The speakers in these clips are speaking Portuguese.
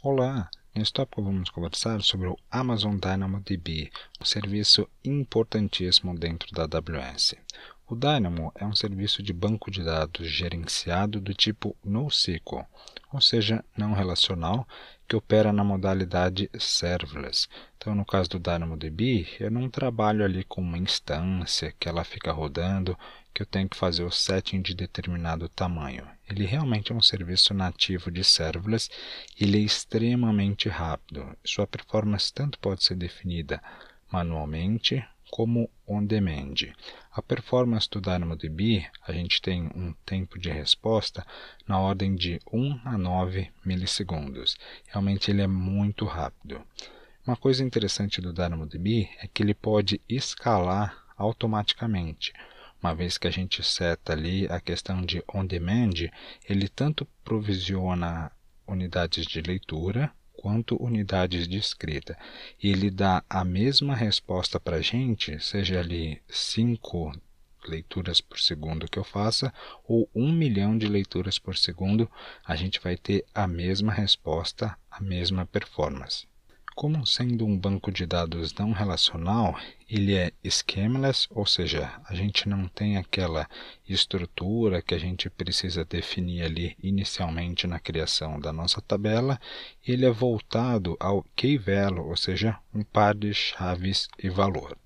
Olá, nesse tópico vamos conversar sobre o Amazon DynamoDB, um serviço importantíssimo dentro da AWS. O Dynamo é um serviço de banco de dados gerenciado do tipo NoSQL, ou seja, não relacional, que opera na modalidade serverless. Então, no caso do DynamoDB, eu não trabalho ali com uma instância que ela fica rodando, que eu tenho que fazer o setting de determinado tamanho. Ele realmente é um serviço nativo de serverless, ele é extremamente rápido. Sua performance tanto pode ser definida manualmente como on demand. A performance do DynamoDB, a gente tem um tempo de resposta na ordem de 1 a 9 milissegundos. Realmente ele é muito rápido. Uma coisa interessante do DynamoDB é que ele pode escalar automaticamente. Uma vez que a gente seta ali a questão de on demand, ele tanto provisiona unidades de leitura quanto unidades de escrita. E ele dá a mesma resposta para a gente, seja ali 5 leituras por segundo que eu faça, ou 1 milhão de leituras por segundo, a gente vai ter a mesma resposta, a mesma performance. Como sendo um banco de dados não relacional, ele é schemaless, ou seja, a gente não tem aquela estrutura que a gente precisa definir ali inicialmente na criação da nossa tabela. Ele é voltado ao key-value, ou seja, um par de chaves e valor.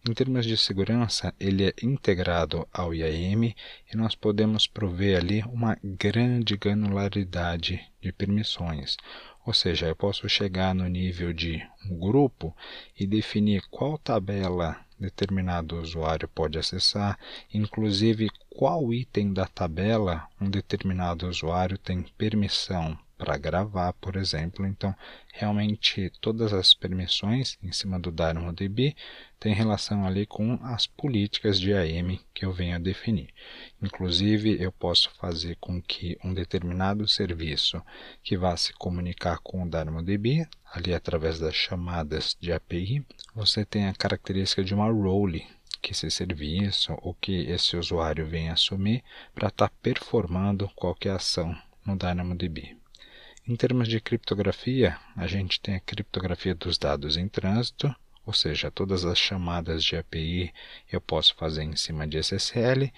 Em termos de segurança, ele é integrado ao IAM e nós podemos prover ali uma grande granularidade de permissões. Ou seja, eu posso chegar no nível de um grupo e definir qual tabela determinado usuário pode acessar, inclusive qual item da tabela um determinado usuário tem permissão para gravar, por exemplo. Então, realmente todas as permissões em cima do DynamoDB têm relação ali com as políticas de IAM que eu venho a definir. Inclusive, eu posso fazer com que um determinado serviço que vá se comunicar com o DynamoDB, ali através das chamadas de API, você tem a característica de uma role que esse serviço ou que esse usuário vem assumir para estar performando qualquer ação no DynamoDB. Em termos de criptografia, a gente tem a criptografia dos dados em trânsito, ou seja, todas as chamadas de API eu posso fazer em cima de SSL,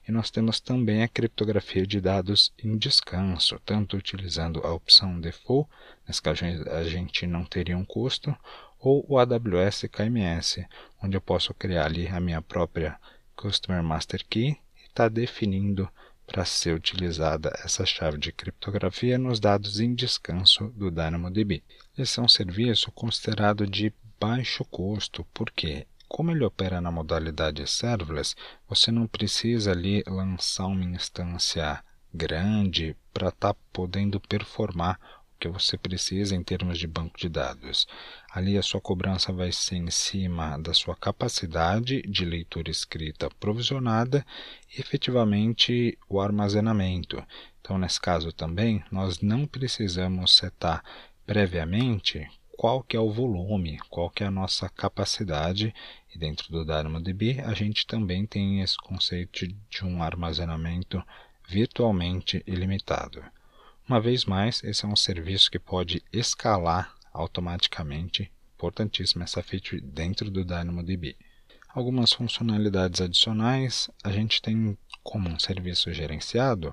e nós temos também a criptografia de dados em descanso, tanto utilizando a opção default, nesse caso a gente não teria um custo, ou o AWS KMS, onde eu posso criar ali a minha própria Customer Master Key e estar definindo para ser utilizada essa chave de criptografia nos dados em descanso do DynamoDB. Esse é um serviço considerado de baixo custo, porque como ele opera na modalidade serverless, você não precisa ali lançar uma instância grande para estar podendo performar que você precisa em termos de banco de dados. Ali a sua cobrança vai ser em cima da sua capacidade de leitura e escrita provisionada e efetivamente o armazenamento. Então, nesse caso também, nós não precisamos setar previamente qual que é o volume, qual que é a nossa capacidade, e dentro do DynamoDB a gente também tem esse conceito de um armazenamento virtualmente ilimitado. Uma vez mais, esse é um serviço que pode escalar automaticamente, importantíssima essa feature dentro do DynamoDB. Algumas funcionalidades adicionais, a gente tem como um serviço gerenciado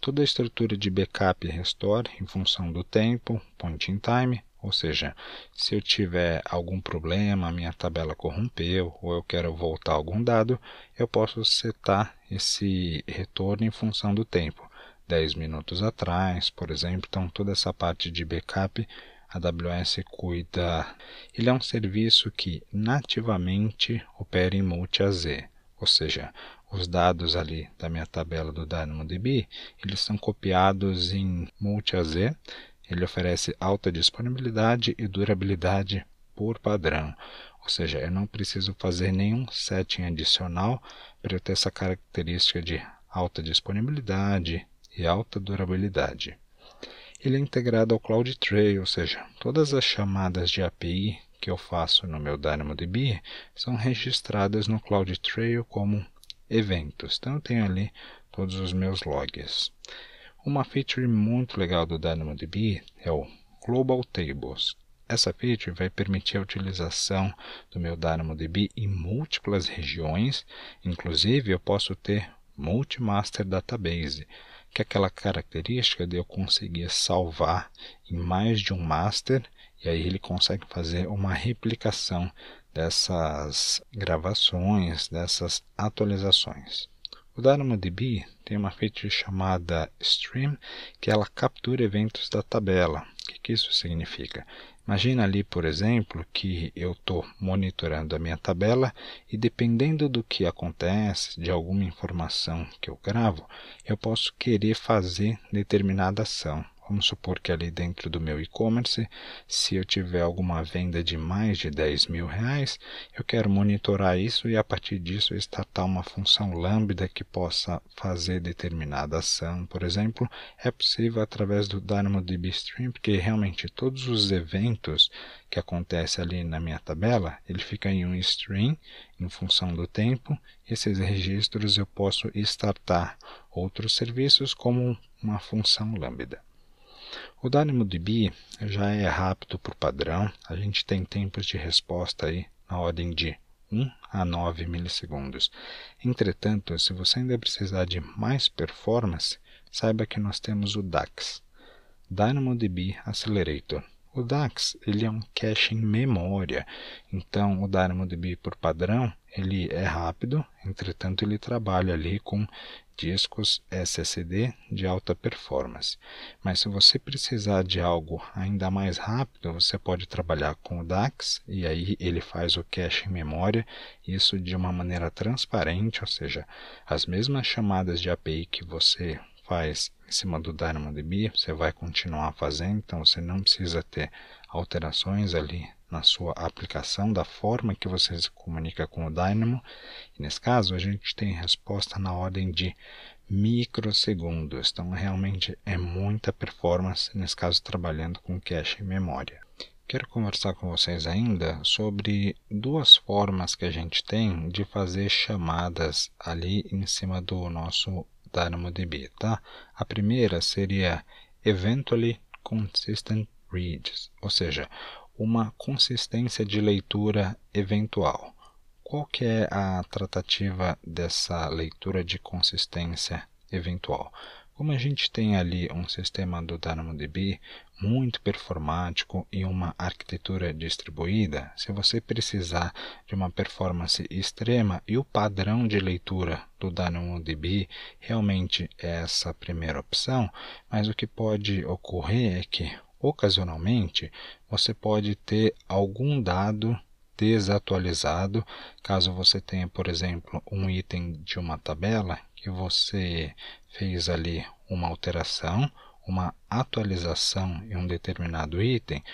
toda a estrutura de backup e restore em função do tempo, point in time, ou seja, se eu tiver algum problema, a minha tabela corrompeu ou eu quero voltar algum dado, eu posso setar esse retorno em função do tempo. 10 minutos atrás, por exemplo. Então, toda essa parte de backup, a AWS cuida. Ele é um serviço que nativamente opera em multi-AZ, ou seja, os dados ali da minha tabela do DynamoDB, eles são copiados em multi-AZ. Ele oferece alta disponibilidade e durabilidade por padrão. Ou seja, eu não preciso fazer nenhum setting adicional para eu ter essa característica de alta disponibilidade e alta durabilidade. Ele é integrado ao CloudTrail, ou seja, todas as chamadas de API que eu faço no meu DynamoDB são registradas no CloudTrail como eventos. Então eu tenho ali todos os meus logs. Uma feature muito legal do DynamoDB é o Global Tables. Essa feature vai permitir a utilização do meu DynamoDB em múltiplas regiões, inclusive eu posso ter Multi-Master Database, que é aquela característica de eu conseguir salvar em mais de um master, e aí ele consegue fazer uma replicação dessas gravações, dessas atualizações. O DynamoDB tem uma feature chamada Stream, que ela captura eventos da tabela. O que isso significa? Imagina ali, por exemplo, que eu estou monitorando a minha tabela e dependendo do que acontece, de alguma informação que eu gravo, eu posso querer fazer determinada ação. Vamos supor que ali dentro do meu e-commerce, se eu tiver alguma venda de mais de 10 mil reais, eu quero monitorar isso e a partir disso startar uma função lambda que possa fazer determinada ação. Por exemplo, é possível através do DynamoDB Stream, porque realmente todos os eventos que acontecem ali na minha tabela, ele fica em um stream em função do tempo. Esses registros eu posso startar outros serviços como uma função lambda. O DynamoDB já é rápido por padrão, a gente tem tempos de resposta aí na ordem de 1 a 9 milissegundos. Entretanto, se você ainda precisar de mais performance, saiba que nós temos o DAX, DynamoDB Accelerator. O DAX ele é um cache em memória, então o DynamoDB por padrão ele é rápido, entretanto ele trabalha ali com discos SSD de alta performance. Mas se você precisar de algo ainda mais rápido, você pode trabalhar com o DAX e aí ele faz o cache em memória, isso de uma maneira transparente, ou seja, as mesmas chamadas de API que você faz em cima do DynamoDB, você vai continuar fazendo, então você não precisa ter alterações ali na sua aplicação, da forma que você se comunica com o Dynamo. E nesse caso, a gente tem resposta na ordem de microsegundos, então realmente é muita performance, nesse caso trabalhando com cache em memória. Quero conversar com vocês ainda sobre duas formas que a gente tem de fazer chamadas ali em cima do nosso DynamoDB, tá? A primeira seria Eventually Consistent Reads, ou seja, uma consistência de leitura eventual. Qual que é a tratativa dessa leitura de consistência eventual? Como a gente tem ali um sistema do DynamoDB muito performático e uma arquitetura distribuída, se você precisar de uma performance extrema e o padrão de leitura do DynamoDB realmente é essa primeira opção, mas o que pode ocorrer é que, ocasionalmente, você pode ter algum dado desatualizado, caso você tenha, por exemplo, um item de uma tabela que você fez ali uma alteração, uma atualização em um determinado item,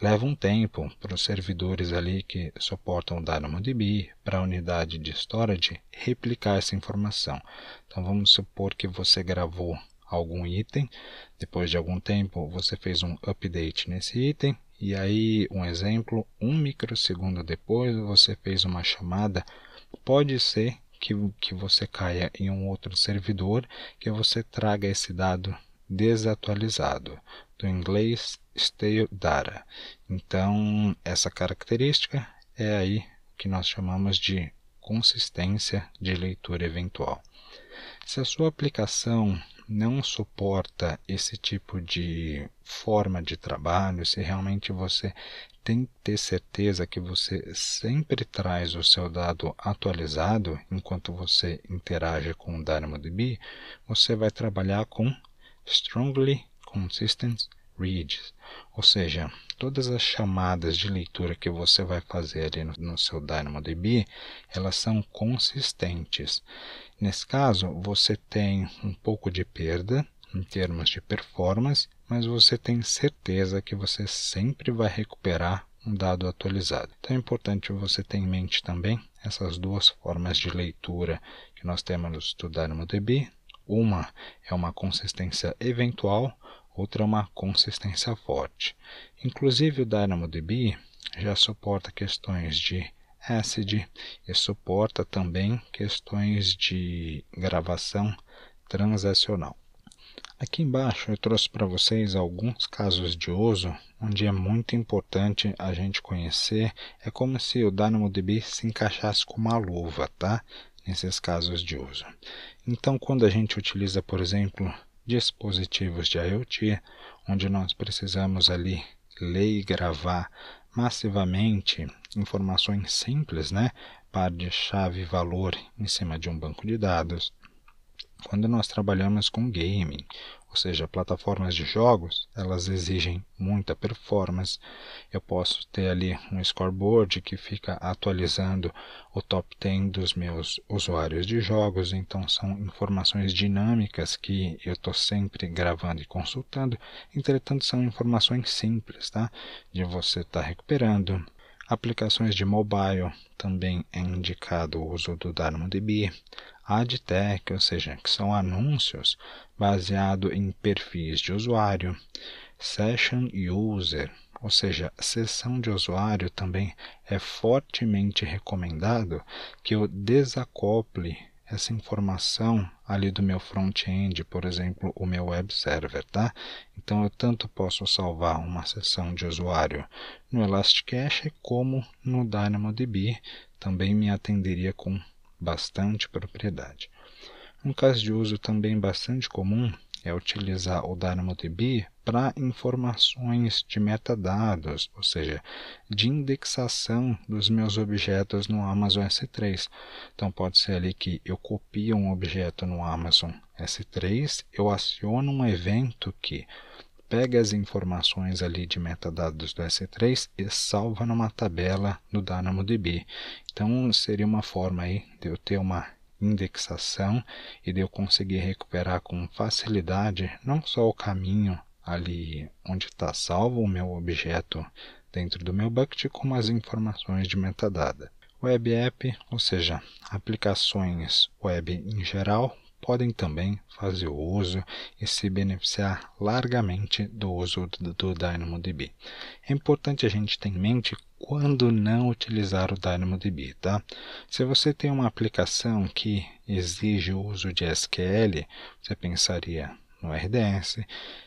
leva um tempo para os servidores ali que suportam o DynamoDB, para a unidade de storage, replicar essa informação. Então vamos supor que você gravou algum item, depois de algum tempo você fez um update nesse item, e aí, um exemplo, 1 microsegundo depois você fez uma chamada, pode ser que você caia em um outro servidor, que você traga esse dado desatualizado, do inglês stale data. Então, essa característica é aí que nós chamamos de consistência de leitura eventual. Se a sua aplicação não suporta esse tipo de forma de trabalho, se realmente você tem que ter certeza que você sempre traz o seu dado atualizado enquanto você interage com o DynamoDB, você vai trabalhar com Strongly Consistent Reads, ou seja, todas as chamadas de leitura que você vai fazer ali no seu DynamoDB, elas são consistentes. Nesse caso, você tem um pouco de perda em termos de performance, mas você tem certeza que você sempre vai recuperar um dado atualizado. Então é importante você ter em mente também essas duas formas de leitura que nós temos do DynamoDB. Uma é uma consistência eventual, outra é uma consistência forte. Inclusive o DynamoDB já suporta questões de ACID e suporta também questões de gravação transacional. Aqui embaixo eu trouxe para vocês alguns casos de uso onde é muito importante a gente conhecer. É como se o DynamoDB se encaixasse com uma luva, tá? Nesses casos de uso. Então, quando a gente utiliza, por exemplo, dispositivos de IoT, onde nós precisamos ali ler e gravar massivamente informações simples, né, par de chave e valor em cima de um banco de dados. Quando nós trabalhamos com gaming, ou seja, plataformas de jogos, elas exigem muita performance. Eu posso ter ali um scoreboard que fica atualizando o top 10 dos meus usuários de jogos, então são informações dinâmicas que eu estou sempre gravando e consultando. Entretanto, são informações simples, tá? De você estar recuperando. Aplicações de mobile também é indicado o uso do DynamoDB. AdTech, ou seja, que são anúncios baseados em perfis de usuário. Session User, ou seja, sessão de usuário, também é fortemente recomendado que eu desacople essa informação ali do meu front-end, por exemplo, o meu web server, tá? Então eu tanto posso salvar uma sessão de usuário no Elasticache como no DynamoDB, também me atenderia com bastante propriedade. Um caso de uso também bastante comum é utilizar o DynamoDB para informações de metadados, ou seja, de indexação dos meus objetos no Amazon S3. Então pode ser ali que eu copio um objeto no Amazon S3, eu aciono um evento que pega as informações ali de metadados do S3 e salva numa tabela no DynamoDB. Então seria uma forma aí de eu ter uma indexação e de eu conseguir recuperar com facilidade não só o caminho ali onde está salvo o meu objeto dentro do meu bucket, como as informações de metadata. Web App, ou seja, aplicações web em geral, podem também fazer o uso e se beneficiar largamente do uso do DynamoDB. É importante a gente ter em mente quando não utilizar o DynamoDB, tá? Se você tem uma aplicação que exige o uso de SQL, você pensaria no RDS.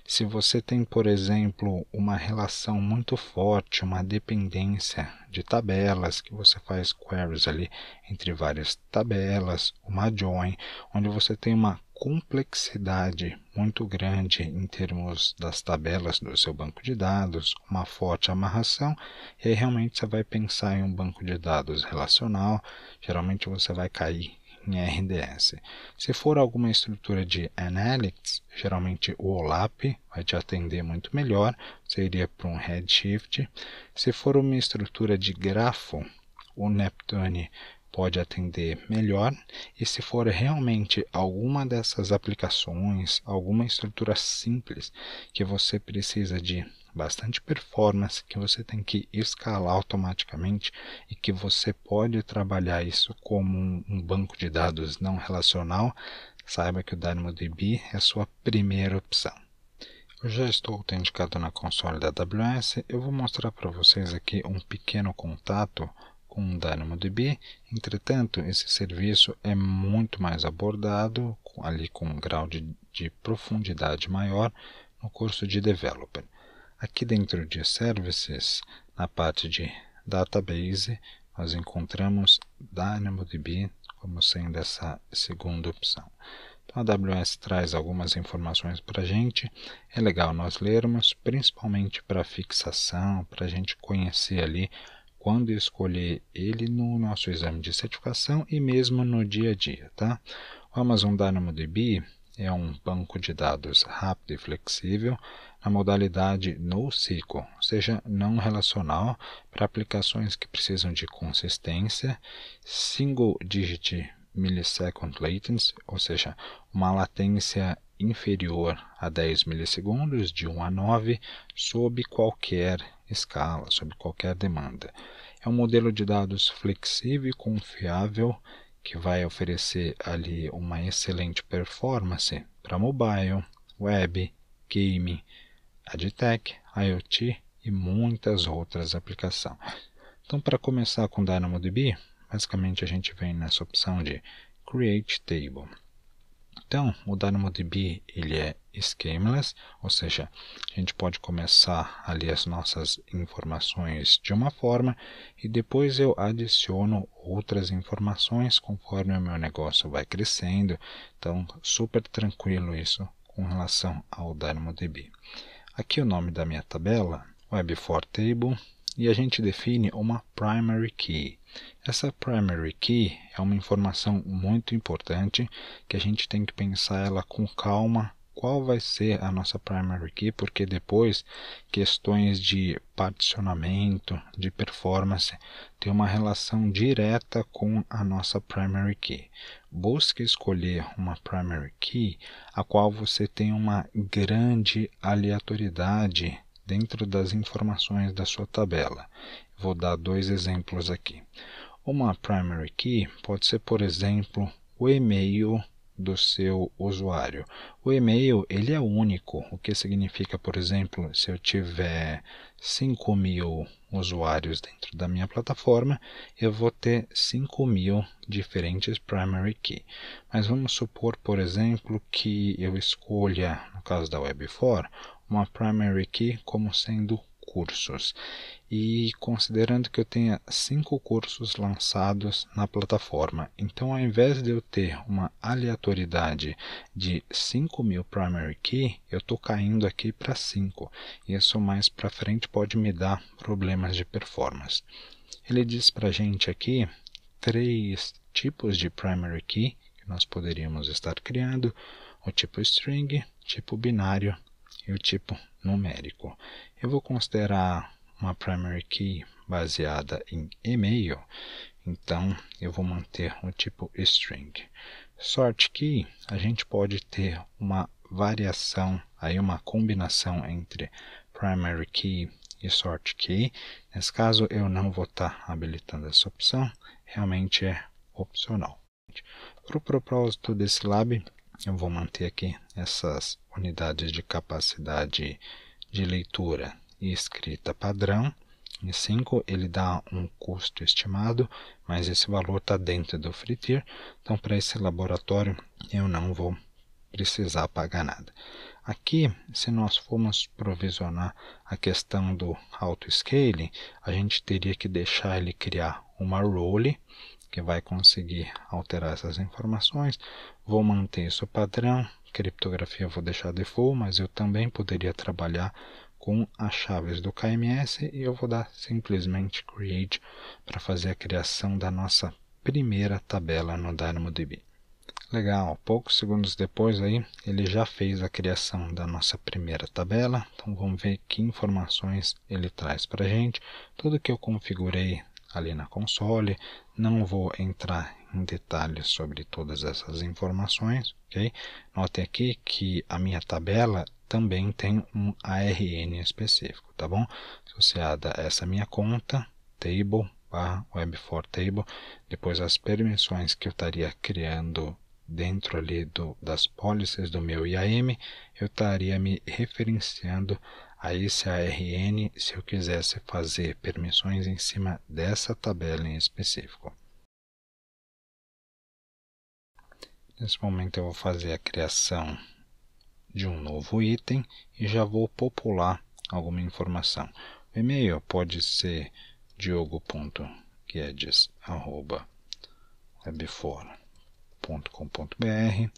Se você tem, por exemplo, uma relação muito forte, uma dependência de tabelas, que você faz queries ali entre várias tabelas, uma join, onde você tem uma complexidade muito grande em termos das tabelas do seu banco de dados, uma forte amarração, e aí realmente você vai pensar em um banco de dados relacional, geralmente você vai cair em RDS. Se for alguma estrutura de Analytics, geralmente o OLAP vai te atender muito melhor, você iria para um Redshift. Se for uma estrutura de grafo, o Neptune pode atender melhor, e se for realmente alguma dessas aplicações, alguma estrutura simples que você precisa de bastante performance, que você tem que escalar automaticamente e que você pode trabalhar isso como um banco de dados não relacional, saiba que o DynamoDB é a sua primeira opção. Eu já estou autenticado na console da AWS, eu vou mostrar para vocês aqui um pequeno contato com o DynamoDB. Entretanto, esse serviço é muito mais abordado, ali com um grau de profundidade maior, no curso de Developer. Aqui dentro de Services, na parte de Database, nós encontramos DynamoDB como sendo essa segunda opção. Então a AWS traz algumas informações para a gente, é legal nós lermos, principalmente para fixação, para a gente conhecer ali quando escolher ele no nosso exame de certificação e mesmo no dia a dia, tá? O Amazon DynamoDB é um banco de dados rápido e flexível na modalidade NoSQL, ou seja, não relacional, para aplicações que precisam de consistência, single digit millisecond latency, ou seja, uma latência inferior a 10 milissegundos, de 1 a 9, sob qualquer escala, sob qualquer demanda. É um modelo de dados flexível e confiável que vai oferecer ali uma excelente performance para mobile, web, game, AdTech, IoT e muitas outras aplicações. Então, para começar com DynamoDB, basicamente a gente vem nessa opção de Create Table. Então, o DynamoDB ele é schemaless, ou seja, a gente pode começar ali as nossas informações de uma forma e depois eu adiciono outras informações conforme o meu negócio vai crescendo. Então, super tranquilo isso com relação ao DynamoDB. Aqui o nome da minha tabela, Web4 Table, e a gente define uma primary key. Essa primary key é uma informação muito importante que a gente tem que pensar ela com calma, qual vai ser a nossa primary key, porque depois questões de particionamento, de performance, tem uma relação direta com a nossa primary key. Busque escolher uma primary key a qual você tem uma grande aleatoriedade dentro das informações da sua tabela. Vou dar dois exemplos aqui. Uma primary key pode ser, por exemplo, o e-mail do seu usuário. O e-mail ele é único, o que significa, por exemplo, se eu tiver 5.000 usuários dentro da minha plataforma, eu vou ter 5.000 diferentes primary key. Mas vamos supor, por exemplo, que eu escolha, no caso da Web4, uma primary key como sendo cursos. E considerando que eu tenha 5 cursos lançados na plataforma, então ao invés de eu ter uma aleatoriedade de 5.000 primary key, eu estou caindo aqui para 5. Isso mais para frente pode me dar problemas de performance. Ele diz para a gente aqui 3 tipos de primary key que nós poderíamos estar criando: o tipo string, tipo binário e o tipo numérico. Eu vou considerar uma primary key baseada em e-mail, então eu vou manter o tipo string. Sort key, a gente pode ter uma variação, aí uma combinação entre primary key e sort key. Nesse caso eu não vou estar habilitando essa opção, realmente é opcional. Para o propósito desse lab, eu vou manter aqui essas unidades de capacidade de leitura e escrita padrão. Em 5 ele dá um custo estimado, mas esse valor está dentro do free tier, então para esse laboratório eu não vou precisar pagar nada. Aqui, se nós formos provisionar a questão do auto-scaling, a gente teria que deixar ele criar uma role, que vai conseguir alterar essas informações. Vou manter isso padrão, criptografia eu vou deixar default, mas eu também poderia trabalhar com as chaves do KMS e eu vou dar simplesmente create para fazer a criação da nossa primeira tabela no DynamoDB. Legal, poucos segundos depois aí ele já fez a criação da nossa primeira tabela, então vamos ver que informações ele traz para a gente. Tudo que eu configurei ali na console, não vou entrar em detalhes sobre todas essas informações, ok? Notem aqui que a minha tabela também tem um ARN específico, tá bom? Associada a essa minha conta, table, web4 table, depois as permissões que eu estaria criando dentro ali das policies do meu IAM, eu estaria me referenciando a esse ARN se eu quisesse fazer permissões em cima dessa tabela em específico. Nesse momento eu vou fazer a criação de um novo item e já vou popular alguma informação. O e-mail pode ser diogo.guedes@web4.com.br.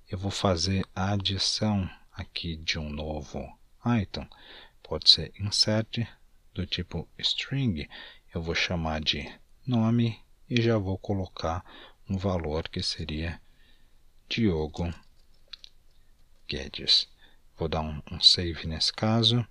Eu vou fazer a adição aqui de um novo item, pode ser insert do tipo string, eu vou chamar de nome e já vou colocar um valor que seria Diogo Guedes. Vou dar um save nesse caso.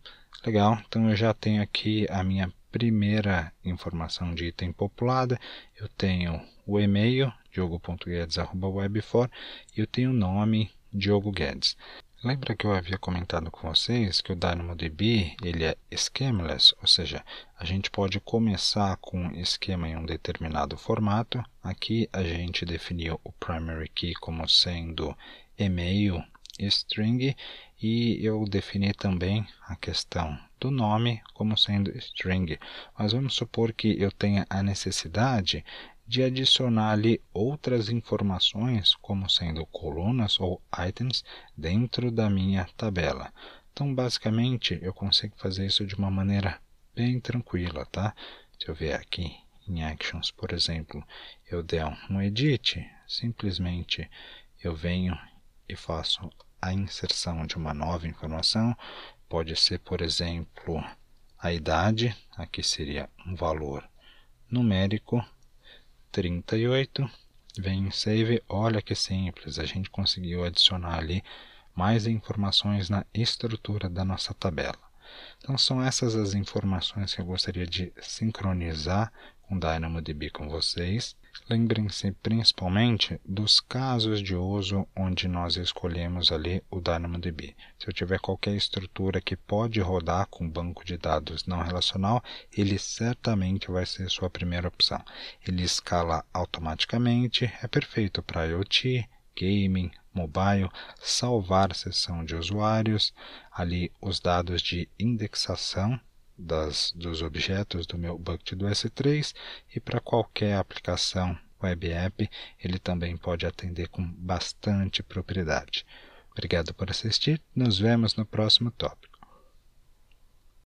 Legal, então eu já tenho aqui a minha primeira informação de item populada. Eu tenho o e-mail, diogo.guedes@web4, e eu tenho o nome, Diogo Guedes. Lembra que eu havia comentado com vocês que o DynamoDB ele é schemaless, ou seja, a gente pode começar com um esquema em um determinado formato. Aqui a gente definiu o primary key como sendo e-mail string e eu defini também a questão do nome como sendo string. Mas vamos supor que eu tenha a necessidade de adicionar ali outras informações, como sendo colunas ou items, dentro da minha tabela. Então, basicamente, eu consigo fazer isso de uma maneira bem tranquila, tá? Se eu vier aqui em Actions, por exemplo, eu der um Edit, simplesmente eu venho e faço a inserção de uma nova informação. Pode ser, por exemplo, a idade, aqui seria um valor numérico, 38, vem em Save, olha que simples, a gente conseguiu adicionar ali mais informações na estrutura da nossa tabela. Então são essas as informações que eu gostaria de sincronizar com o DynamoDB com vocês. Lembrem-se principalmente dos casos de uso onde nós escolhemos ali o DynamoDB. Se eu tiver qualquer estrutura que pode rodar com banco de dados não relacional, ele certamente vai ser sua primeira opção. Ele escala automaticamente, é perfeito para IoT, gaming, mobile, salvar sessão de usuários, ali os dados de indexação dos objetos do meu bucket do S3 e para qualquer aplicação web app ele também pode atender com bastante propriedade. Obrigado por assistir, nos vemos no próximo tópico.